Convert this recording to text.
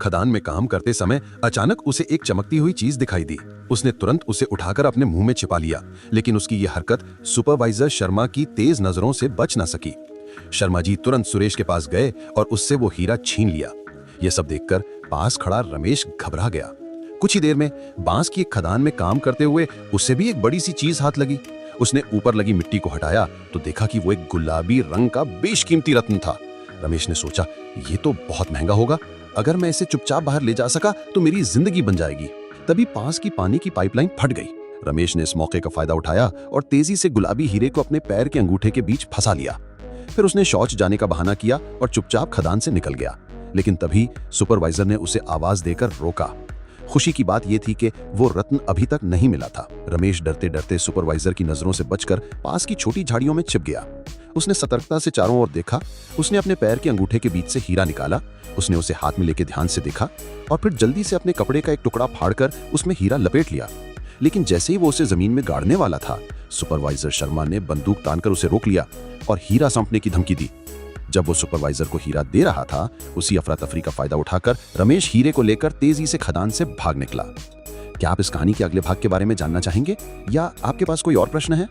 खदान में काम करते समय अचानक उसे एक चमकती हुई चीज दिखाई दी। उसने तुरंत उसे उठाकर अपने मुंह में छिपा लिया, लेकिन उसकी यह हरकत सुपरवाइजर शर्मा की तेज नजरों से बच न सकी। शर्मा जी तुरंत सुरेश के पास गए और उससे वो हीरा छीन लिया। यह सब देखकर पास खड़ा रमेश घबरा गया। कुछ ही देर में बांस की एक खदान में काम करते हुए उसे भी एक बड़ी सी चीज हाथ लगी। उसने ऊपर लगी मिट्टी को हटाया तो देखा कि वो एक गुलाबी रंग का बेशकीमती रत्न था। रमेश ने सोचा, ये तो बहुत महंगा होगा। अगर मैं इसे चुपचाप बाहर ले जा सका तो मेरी जिंदगी बन जाएगी। तभी पास की पानी की पाइपलाइन फट गई। रमेश ने इस मौके का फायदा उठाया और तेजी से गुलाबी हीरे को अपने पैर के अंगूठे के बीच फंसा लिया। फिर उसने शौच जाने का बहाना किया और चुपचाप खदान से निकल गया। लेकिन तभी सुपरवाइजर ने उसे आवाज देकर रोका। खुशी की बात यह थी कि वो रत्न अभी तक नहीं मिला था। रमेश डरते डरते सुपरवाइजर की नजरों से बचकर पास की छोटी झाड़ियों में छिप गया। उसने सतर्कता से चारों ओर देखा। उसने अपने पैर के अंगूठे के बीच से हीरा निकाला। उसने उसे हाथ में लेके ध्यान से देखा और फिर जल्दी से अपने कपड़े का एक टुकड़ा फाड़कर उसमें हीरा लपेट लिया। लेकिन जैसे ही वो उसे जमीन में गाड़ने वाला था, सुपरवाइजर शर्मा ने बंदूक तानकर उसे रोक लिया और हीरा सौंपने की धमकी दी। जब वो सुपरवाइजर को हीरा दे रहा था, उसी अफरा तफरी का फायदा उठाकर रमेश हीरे को लेकर तेजी से खदान से भाग निकला। क्या आप इस कहानी के अगले भाग के बारे में जानना चाहेंगे या आपके पास कोई और प्रश्न है?